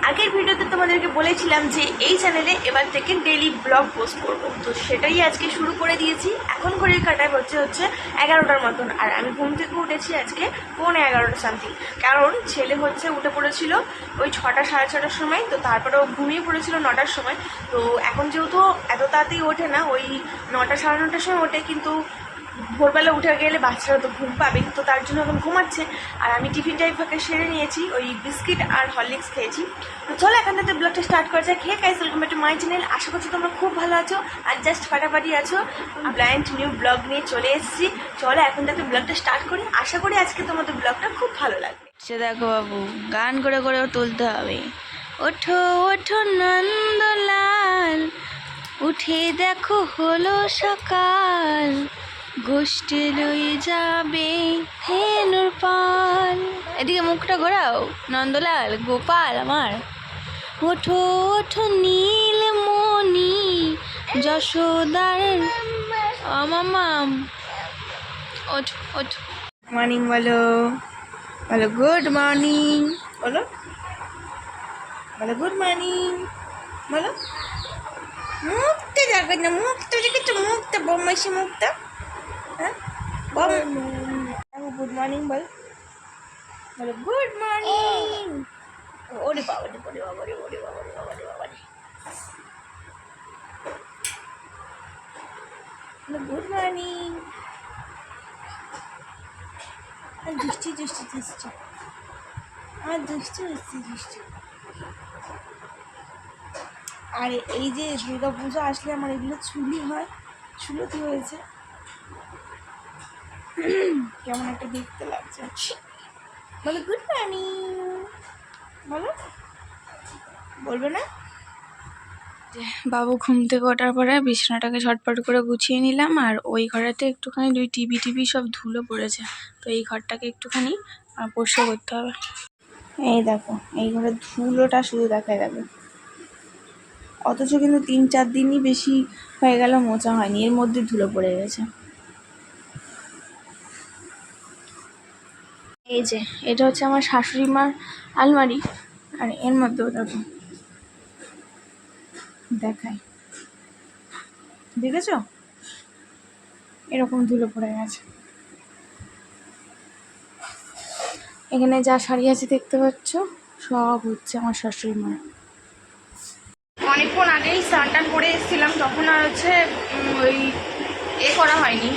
আগের ভিডিওতে তোমাদেরকে বলেছিলাম যে এই চ্যানেলে এবার থেকে ডেইলি ব্লগ পোস্ট করবো, তো সেটাই আজকে শুরু করে দিয়েছি। এখন ঘড়ির কাটায় হচ্ছে 11টার মতন, আর আমি ঘুম থেকে উঠেছি আজকে 11:15 সামথিং। কারণ ছেলে উঠে পড়েছিল ওই 6টা সাড়ে 6টার সময়, তো তারপরে ও ঘুমিয়ে পড়েছিল 9টার সময়। তো এখন যেহেতু এত তাড়াতাড়ি ওঠে না, ওই 9টা সাড়ে 9টার সময় ওঠে, কিন্তু ভোরবেলা উঠে গেলে বাচ্চারা তো ঘুম পাবেন, তো তার জন্য এখন ঘুমাচ্ছে। আর আমি টিফিনটাই ফাঁকে সেরে নিয়েছি, ওই বিস্কিট আর হরলিক্স খেয়েছি। তো চলো এখান থেকে ব্লগটা স্টার্ট করা যায়। খেয়ে guys, welcome to my channel. আশা করছি তোমরা খুব ভালো আছো আর জাস্ট ফাটাফাটি আছো। ব্র্যান্ড নিউ ব্লগ নিয়ে চলে এসেছি। চলো এখন থেকে ব্লগটা স্টার্ট করি। আশা করি আজকে তোমাদের ব্লগটা খুব ভালো লাগবে। সে দেখো বাবু, গান করে করে তুলতে হবে। ওঠো ওঠো নন্দলাল, উঠে দেখো হলো সকাল, গোষ্ঠী লই যাবে হেনুর পাল। এদিকে মুখটা ঘোরাও নন্দলাল গোপাল আমার। ওঠো ওঠো নীলমণি যশোদার মামাম। ওঠো ওঠো, মর্নিং বলো, বলো গুড মর্নিং, বলো বলো গুড মর্নিং, বলো। মুখটা দেখো না, মুখটা দেখেছো, মুখটা বম্মাইশি মুখটা। হ্যাঁ গুড মর্নিং বল, বলো গুড মর্নিং। ওরে বাবা রে, ওরে বাবা রে, ওরে বাবা রে, বাবা রে, বাবা রে। Good morning. দুষ্টি দুষ্টি দুষ্টি, আমার দুষ্টি দুষ্টি দুষ্টি। আর এই যে দুর্গা পুজো আসলে আমার এগুলো চুলি হয়, চুলতি হয়েছে, কেমন একটা দেখতে লাগছে। বলো গুড মর্নিং, বলো, বলবে না? বাবু ঘুম থেকে ওঠার পরে বিছানাটাকে ঝটপট করে গুছিয়ে নিলাম, আর ওই ঘরেতে একটুখানি টিভি সব ধুলো পড়েছে, তো এই ঘরটাকে একটুখানি পরিষ্কার করতে হবে। এই দেখো, এই ঘরের ধুলোটা শুধু দেখা যাবে, অথচ কিন্তু 3-4 দিনই বেশি হয়ে গেল মোছা হয়নি, এর মধ্যে ধুলো পড়ে গেছে। এই যে এটা হচ্ছে আমার শাশুড়ি মার আলমারি, আর এর মধ্যেও দেখো, দেখাই, দেখেছো এরকম ধুলো পড়ে গেছে। এখানে যা শাড়ি আছে দেখতে পাচ্ছ, সব হচ্ছে আমার শাশুড়ি মার। অনেকক্ষণ আগেই স্নান করে এসেছিলাম, তখন আর ওই করা হয়নি,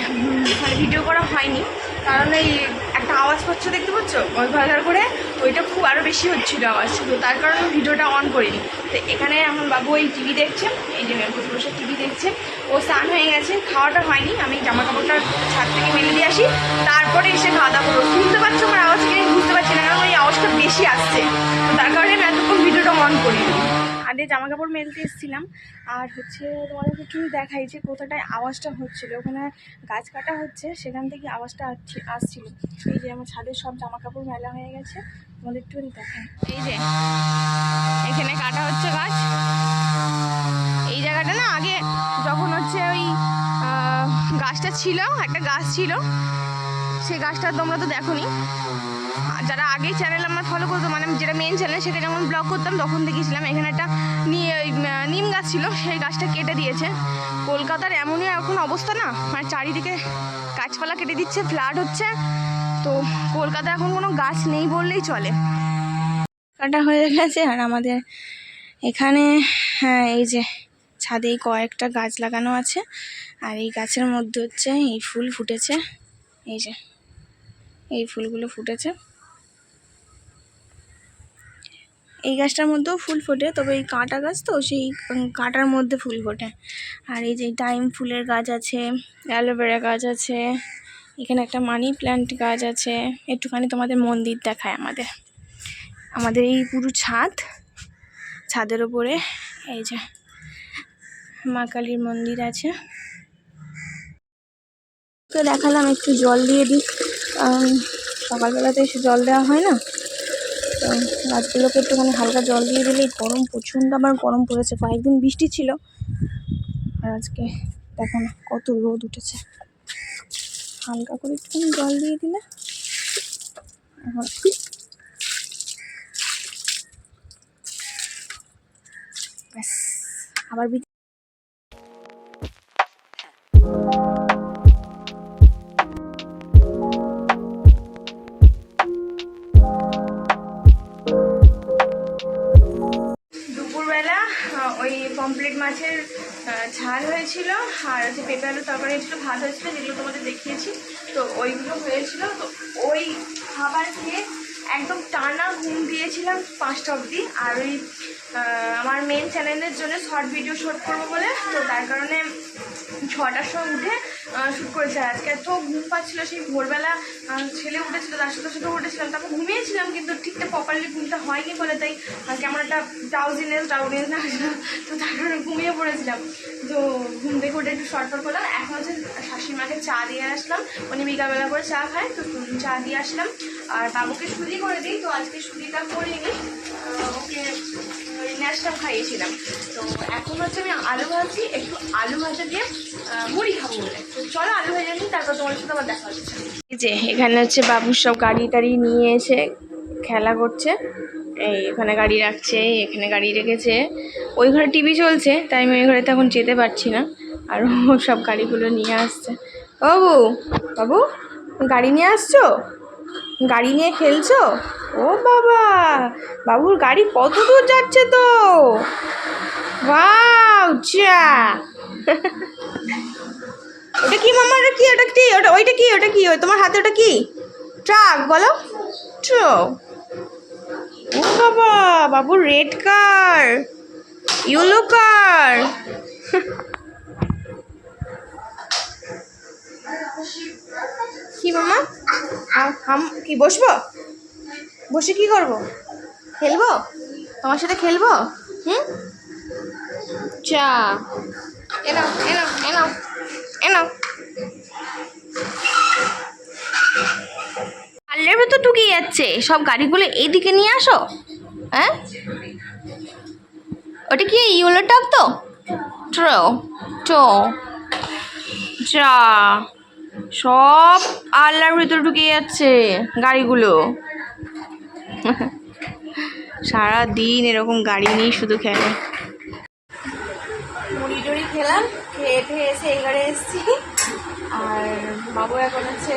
মানে ভিডিও করা হয়নি, কারণ এই একটা আওয়াজ পাচ্ছ দেখতে পাচ্ছ ওই ঘর করে, ওইটা খুব আরও বেশি হচ্ছিল আওয়াজ, তো তার কারণে ভিডিওটা অন করিনি। তো এখানে এখন বাবু এই টিভি দেখছে, এই যে বসে বসে টিভি দেখছে, ও স্নান হয়ে গেছে, খাওয়াটা হয়নি, আমি জামা কাপড়টা ছাদ থেকে মেলে দিয়ে আসি, তারপরে এসে খাওয়া দাওয়া করবো। শুনতে পাচ্ছ আমার আওয়াজ, কি বুঝতে পারছি না, কারণ ওই আওয়াজটা বেশি আসছে, তো তার কারণে আমি এতক্ষণ ভিডিওটা অন করিনি। আগে জামা কাপড় মেলতে এসেছিলাম, আর তোমাদেরকে একটু দেখাই যে কোথাটায় আওয়াজটা হচ্ছিলো, ওখানে গাছ কাটা হচ্ছে, সেখান থেকে আওয়াজটা আসছিল। এই যে আমার ছাদের সব জামা কাপড় মেলা হয়ে গেছে, তোমাদের একটু দেখাই। এই যে এখানে কাটা হচ্ছে গাছ, এই জায়গাটা না আগে যখন ওই গাছটা ছিল, একটা গাছ ছিল, সেই গাছটা তোমরা তো দেখোনি, যারা আগেই চ্যানেল আমার ফলো করতো, মানে যেটা মেন চ্যানেল, সেটা যখন ব্লগ করতাম তখন দেখেছিলাম এখানে একটা নিম গাছ ছিল, সেই গাছটা কেটে দিয়েছে। কলকাতার এমনই এখন অবস্থা না, মানে চারিদিকে গাছপালা কেটে দিচ্ছে, ফ্লাড হচ্ছে, তো কলকাতা এখন কোনো গাছ নেই বললেই চলে, কাটা হয়ে গেছে। আর আমাদের এখানে হ্যাঁ, এই যে ছাদে কয়েকটা গাছ লাগানো আছে, আর এই গাছের মধ্যে এই ফুল ফুটেছে, এই যে এই ফুলগুলো ফুটেছে। এই গাছটার মধ্যেও ফুল ফোটে, তবে এই কাঁটা গাছ তো, সেই কাঁটার মধ্যে ফুল ফোটে। আর এই যে টাইম ফুলের গাছ আছে, অ্যালোভেরা গাছ আছে, এখানে একটা মানি প্ল্যান্ট গাছ আছে। একটুখানি তোমাদের মন্দির দেখায়, আমাদের এই পুরো ছাদের ওপরে এই যে মা কালীর মন্দির আছে। তো দেখালাম একটু জল দিয়ে দিই, কারণ সকালবেলাতে এসে জল দেওয়া হয় না, তো গাছগুলোকে একটুখানি হালকা জল দিয়ে দিলেই, গরম প্রচণ্ড আবার গরম পড়েছে, কয়েকদিন বৃষ্টি ছিল, আর আজকে দেখো না কত রোদ উঠেছে, হালকা করে একটুখানি জল দিয়ে দিলে এখন ব্যাস আবার দুপুরবেলা ওই পমপ্লেট মাছের ঝাল হয়েছিল আর হচ্ছে পেঁপে আলুর তরকারি হয়েছিল, ভাত হয়েছিল, যেগুলো তোমাদের দেখিয়েছি। তো ওইগুলো হয়েছিল। তো ওই খাবার খেয়ে একদম টানা ঘুম দিয়েছিলাম 5টা অবধি। আর ওই আমার মেন চ্যানেলের জন্য শর্ট ভিডিও শ্যুট করবো বলে, তো তার কারণে 6টার সময় উঠে শ্যুট করেছে। আজকে এত ঘুম পাচ্ছিলো, সেই ভোরবেলা ছেলে উঠেছিল, তার সাথে সাথে উঠেছিলাম, তারপর ঘুমিয়েছিলাম, কিন্তু ঠিকঠাক প্রপারলি ঘুমটা হয়নি বলে তাই কেমন একটা ডাউজিনেস লাগছিল, তো তার কারণে ঘুমিয়ে পড়েছিলাম। তো ঘুম থেকে উঠে একটু শর্টফট করলাম। এখন হচ্ছে শাশুড়িমাকে চা দিয়ে আসলাম, উনি বিকালবেলা করে চা খায়, তো চা দিয়ে আসলাম। আর বাবুকে সুজি করে দিই, তো আজকে সুজিটা করিনি, ওকে ওই ন্যাশনাল খাইয়েছিলাম। তো এখন হচ্ছে আমি আলু ভাজি, একটু আলু ভাজা দিয়ে মুড়ি খাবো বলে। তো চলো আলু ভেজে নিই, তারপর তোমার সাথে আবার দেখা হচ্ছে। এই যে এখানে হচ্ছে বাবুর সব গাড়ি টাড়ি নিয়ে এসে খেলা করছে। এই এখানে গাড়ি রাখছে, এখানে গাড়ি রেখেছে, ওই ঘরে টিভি চলছে, তাই আমি ওই ঘরে তো এখন যেতে পারছি না। আর ও সব গাড়িগুলো নিয়ে আসছে। বাবু, বাবু গাড়ি নিয়ে আসছো? গাড়ি নিয়ে খেলছো? ও বাবা, বাবুর গাড়ি কত দূর যাচ্ছে তো! ওয়াও, যা! ওটা কি মামা? ওটা কি? ওটা কি? ওইটা কি? ওটা কি? ওই তোমার হাতে ওটা কি? ট্রাক বলো? ট্রাক। ও বাবা, বাবুর রেড কার, ইয়েলো কার। কি মামা? কি বসবো? বসে কি করবো? খেলবো? তোমার সাথে খেলবো? হুম, চা এনো এনো এনো এনো। পাল্লের ভেতর ঢুকিয়ে যাচ্ছে সব গাড়িগুলো, এইদিকে নিয়ে আসো। হ্যাঁ, ওটা কি ইয়েলো টক? তো ট্রো টো যা, সব আল্লার ভিতর ঢুকে যাচ্ছে গাড়িগুলো। সারাদিন এরকম গাড়ি নিয়ে শুধু খেলে। মুড়ি টুড়ি খেলাম, খেয়ে ঠেয়ে এসে এই ঘরে এসেছি। আর বাবু এখন হচ্ছে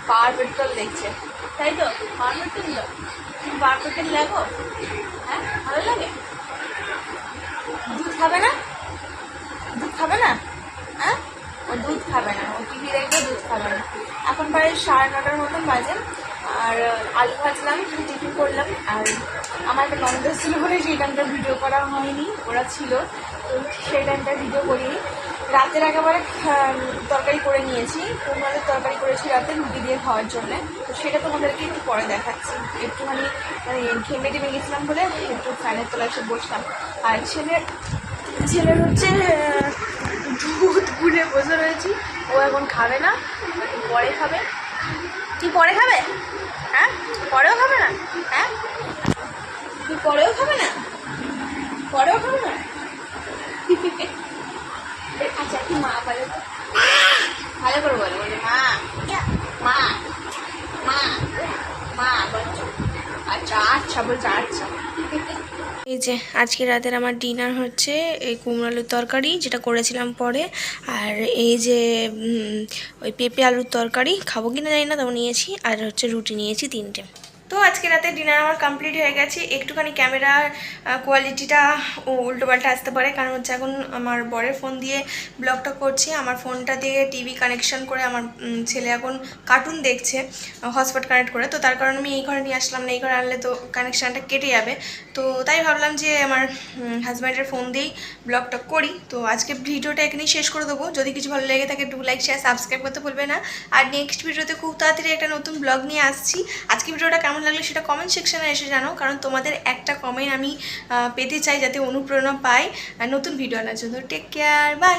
পাওয়ার পেট্রোল দেখছে, তাই তো? পাওয়ার পেট্রোল দাও, পাওয়ার পেট্রোল দেখো। হ্যাঁ, ভালো লাগে। দুধ খাবে না? দুধ খাবে না? হ্যাঁ, ও দুধ খাবে না, ও টিভি দেখবে, দুধ খাবে না। এখন প্রায় 9:30 মতন বাজে। আর আলু ভাজলাম, টিফিন করলাম। আর আমার একটা ননদ ছিল বলে সেই টাইমটা ভিডিও করা হয়নি, ওরা ছিল, তো সেই টাইমটা ভিডিও করিনি। রাতের একেবারে তরকারি করে নিয়েছি, কুমড়োর তরকারি করেছি রাতে রুটি দিয়ে খাওয়ার জন্য। তো সেটা তোমাদেরকে একটু পরে দেখাচ্ছি। একটুখানি মানে ঘেমে টেমে গেছিলাম বলে একটু ফ্যানের তলায় এসে বসলাম। আর ছেলের হচ্ছে দুধ গুলে বসে রয়েছি, ও এখন খাবে না, পরে খাবে। তুই পরে খাবে? হ্যাঁ, পরেও খাবে না? হ্যাঁ, তুই পরেও খাবে না? পরেও খাবে না? আচ্ছা, কি মা বলে তো, ভালো করে বলে, বলে মা মা মা মা বলছো। আচ্ছা আচ্ছা বলছো, আচ্ছা। এই যে আজকে রাতের আমার ডিনার হচ্ছে এই কুমড়ো আলুর তরকারি, যেটা করেছিলাম পরে। আর এই যে ওই পেঁপে আলুর তরকারি, খাবো কিনা জানি না, তাও নিয়েছি। আর হচ্ছে রুটি নিয়েছি 3টে। তো আজকে রাতে ডিনার আমার কমপ্লিট হয়ে গেছে। একটুখানি ক্যামেরার কোয়ালিটিটা উল্টোপাল্টা আসতে পারে, কারণ হচ্ছে এখন আমার বরের ফোন দিয়ে ব্লগটা করছি। আমার ফোনটা দিয়ে টিভি কানেকশন করে আমার ছেলে এখন কার্টুন দেখছে হটস্পট কানেক্ট করে, তো তার কারণে আমি এই ঘরে নিয়ে আসলাম না। এই ঘরে আনলে তো কানেকশানটা কেটে যাবে, তো তাই ভাবলাম যে আমার হাজব্যান্ডের ফোন দিয়েই ব্লগটা করি। তো আজকে ভিডিওটা এখানেই শেষ করে দেবো। যদি কিছু ভালো লেগে থাকে, একটু লাইক শেয়ার সাবস্ক্রাইব করতে ভুলবে না। আর নেক্সট ভিডিওতে খুব তাড়াতাড়ি একটা নতুন ব্লগ নিয়ে আসছি। আজকে ভিডিওটা কেমন লাগলে সেটা কমেন্ট সেকশনে এসে জানাও, কারণ তোমাদের একটা কমেন্ট আমি পেতে চাই, যাতে অনুপ্রেরণা পাই নতুন ভিডিও আনার জন্য। Take care, by.